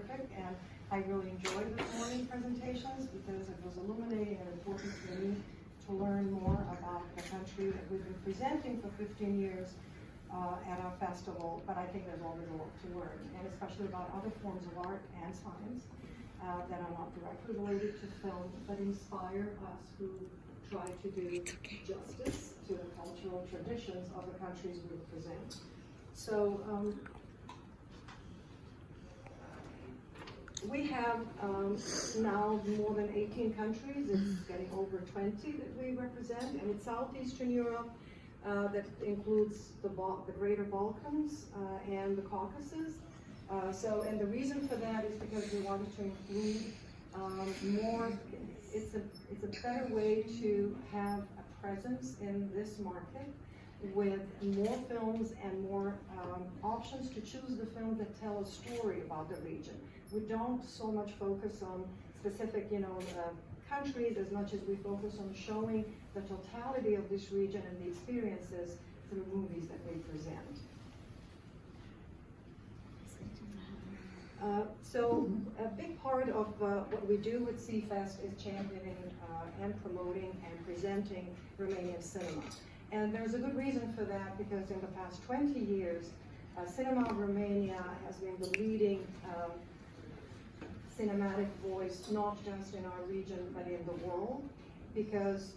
terrific, and I really enjoyed this morning presentations because it was illuminating and important for me to learn more about the country that we've been presenting for 15 years at our festival, but I think there's always a lot to learn, and especially about other forms of art and science that are not directly related to film, but inspire us who try to do justice to the cultural traditions of the countries we represent. So we have now more than 18 countries. It's getting over 20 that we represent, and it's Southeastern Europe that includes the Greater Balkans and the Caucasus. And the reason for that is because we wanted to include more. It's a better way to have a presence in this market with more films and more options to choose the films that tell a story about the region. We don't so much focus on specific, countries as much as we focus on showing the totality of this region and the experiences through movies that we present. So a big part of what we do with CFest is championing and promoting and presenting Romanian cinema. And there's a good reason for that, because in the past 20 years, Cinema of Romania has been the leading cinematic voice, not just in our region, but in the world. Because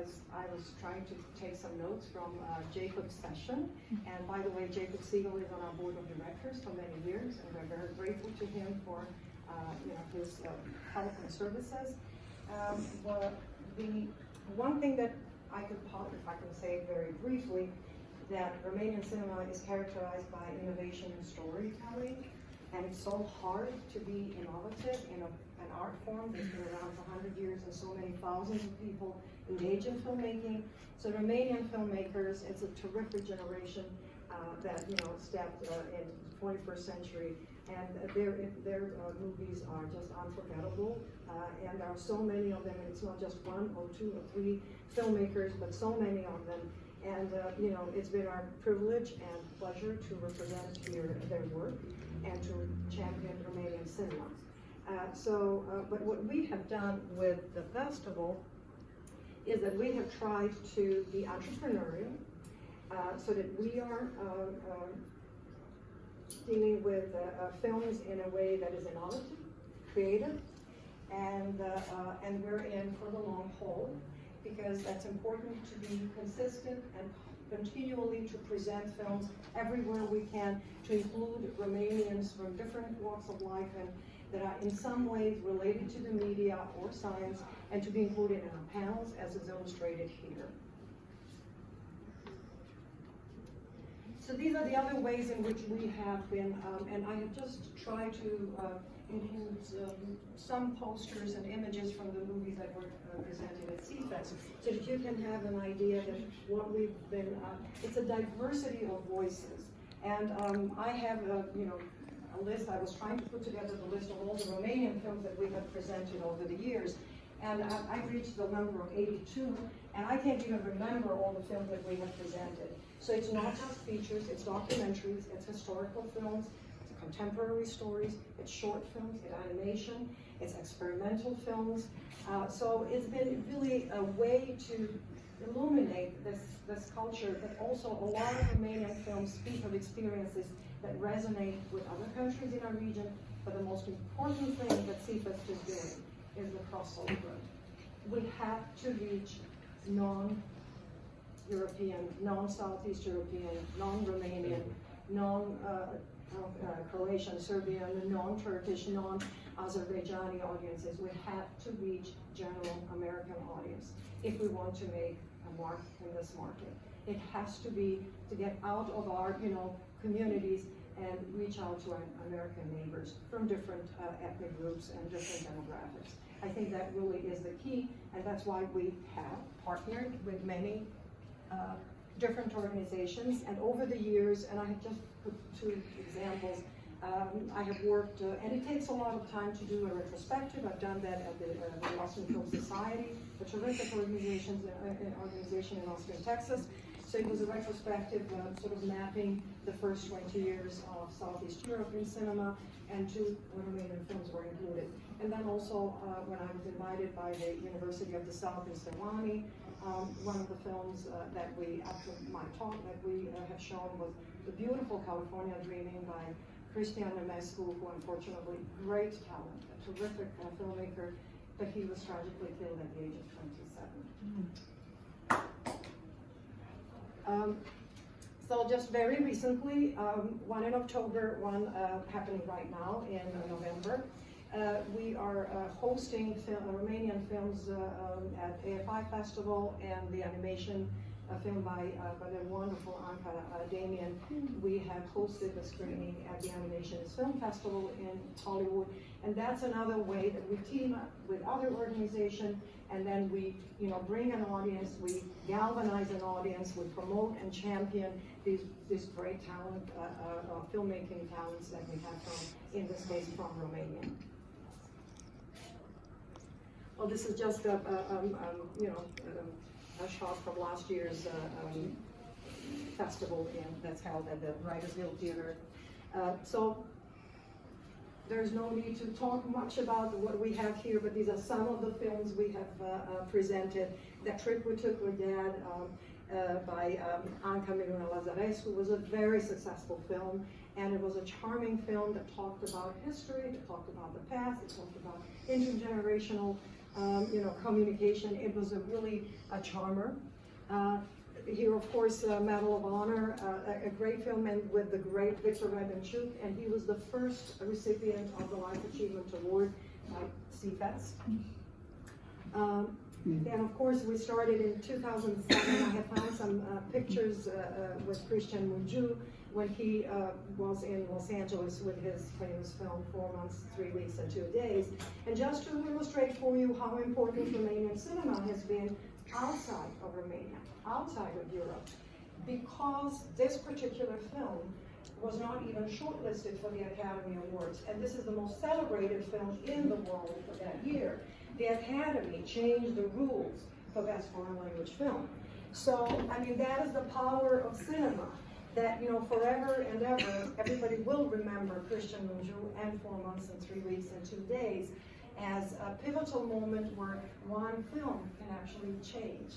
as I was trying to take some notes from Jacob's session, and by the way, Jacob Siegel is on our board of directors for many years, and we're very grateful to him for his help and services. The one thing that I could, if I can say very briefly, that Romanian cinema is characterized by innovation in storytelling, and it's so hard to be innovative in an art form that's been around for 100 years and so many thousands of people engage in filmmaking. So Romanian filmmakers, it's a terrific generation that stepped in the 21st century, and their movies are just unforgettable. And there are so many of them, and it's not just one or two or three filmmakers, but so many of them. And it's been our privilege and pleasure to represent here their work and to champion Romanian cinema. But what we have done with the festival is that we have tried to be entrepreneurial, so that we are dealing with films in a way that is innovative, creative, and we're in for the long haul, because that's important to be consistent and continually to present films everywhere we can, to include Romanians from different walks of life and that are in some ways related to the media or science, and to be included in our panels as is illustrated here. So these are the other ways in which we have been, and I have just tried to include some posters and images from the movies that were presented at CFest, so that you can have an idea that what we've been, it's a diversity of voices. And I have a list. I was trying to put together the list of all the Romanian films that we have presented over the years, and I've reached the number of 82, and I can't even remember all the films that we have presented. So it's not just features, it's documentaries, it's historical films, it's contemporary stories, it's short films, it's animation, it's experimental films. So it's been really a way to illuminate this culture, but also a lot of Romanian films speak of experiences that resonate with other countries in our region. But the most important thing that CFest is doing is the crossover. We have to reach non-European, non-Southeast European, non-Romanian, non-Croatian, Serbian, non-Turkish, non-Azerbaijani audiences. We have to reach general American audience if we want to make a mark in this market. It has to be to get out of our, communities and reach out to our American neighbors from different ethnic groups and different demographics. I think that really is the key, and that's why we have partnered with many different organizations. And over the years, and I have just put two examples, I have worked, and it takes a lot of time to do a retrospective. I've done that at the Austin Film Society, a terrific organization in Austin, Texas. So it was a retrospective sort of mapping the first 20 years of Southeast Europe in cinema, and 2 Romanian films were included. And then also, when I was invited by the University of the South in Sewanee, one of the films that we, after my talk, that we have shown was the beautiful California Dreaming by Cristian Nemescu, who unfortunately, great talent, a terrific filmmaker, but he was tragically killed at the age of 27. So just very recently, one in October, one happening right now in November. We are hosting Romanian films at AFI Festival, and the animation film by the wonderful Anca Damian. We have hosted a screening at the Animation Film Festival in Hollywood, and that's another way that we team up with other organizations, and then we, bring an audience, we galvanize an audience, we promote and champion these great talent, filmmaking talents that we have from, in this case, from Romania. Well, this is just a shot from last year's festival that's held at the Writersville Theater. So there's no need to talk much about what we have here, but these are some of the films we have presented. That Trip We Took with Dad by Anca Miluna-Lazarescu was a very successful film, and it was a charming film that talked about history, that talked about the past, it talked about intergenerational communication. It was really a charmer. Here, of course, Medal of Honor, a great film, and with the great Victor Rebenchuk, and he was the first recipient of the Life Achievement Award by CFest. And of course, we started in 2007. I have found some pictures with Christian Mungiu when he was in Los Angeles with his famous film 4 months, 3 weeks, and 2 days. And just to illustrate for you how important Romanian cinema has been outside of Romania, outside of Europe, because this particular film was not even shortlisted for the Academy Awards, and this is the most celebrated film in the world for that year. The Academy changed the rules for Best Foreign Language Film. So, I mean, that is the power of cinema, that, forever and ever, everybody will remember Christian Mungiu and 4 months and 3 weeks and 2 days as a pivotal moment where one film can actually change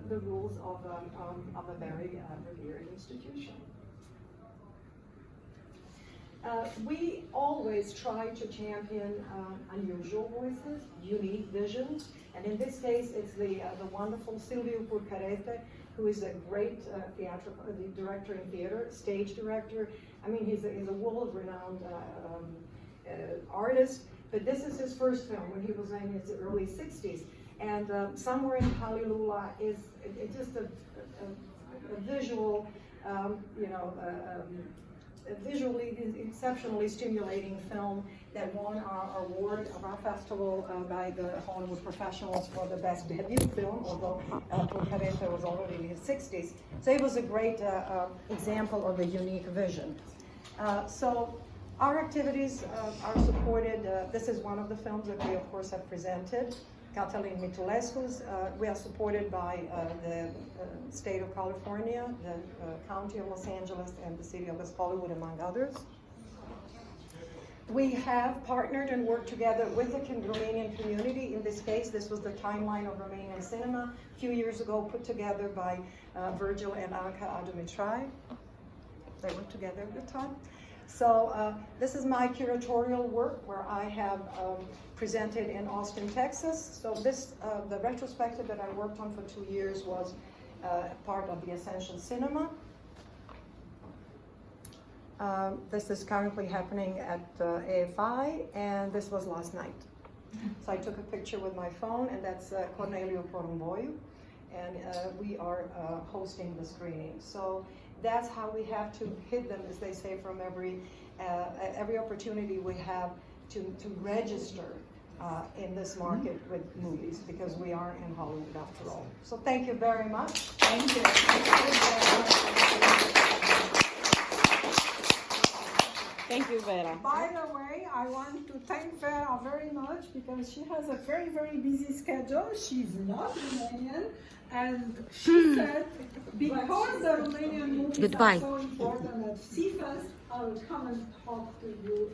the rules of a very revered institution. We always try to champion unusual voices, unique visions, and in this case, it's the wonderful Silviu Purcarete, who is a great theatrical director in theater, stage director. I mean, he's a world-renowned artist, but this is his first film when he was in his early 60s. And Somewhere in Halilula is just a visual, visually exceptionally stimulating film that won our award of our festival by the Hollywood professionals for the best debut film, although Purcarete was already in his 60s. So it was a great example of a unique vision. So our activities are supported. This is one of the films that we, of course, have presented. Catalin Mitulescu's. We are supported by the state of California, the county of Los Angeles, and the city of West Hollywood, among others. We have partnered and worked together with the Romanian community. In this case, this was the timeline of Romanian cinema, a few years ago, put together by Virgil and Anca Adumitrai. They were together at the time. So this is my curatorial work where I have presented in Austin, Texas. So this, the retrospective that I worked on for 2 years was part of the Essential Cinema. This is currently happening at AFI, and this was last night. So I took a picture with my phone, and that's Corneliu Porumboiu, and we are hosting the screening. So that's how we have to hit them, as they say, from every opportunity we have to register in this market with movies, because we are in Hollywood after all. So thank you very much. Thank you. Thank you, Vera. By the way, I want to thank Vera very much because she has a very, very busy schedule. She's not Romanian, and she said because the Romanian movies Goodbye. are so important at CFest, I will come and talk to you.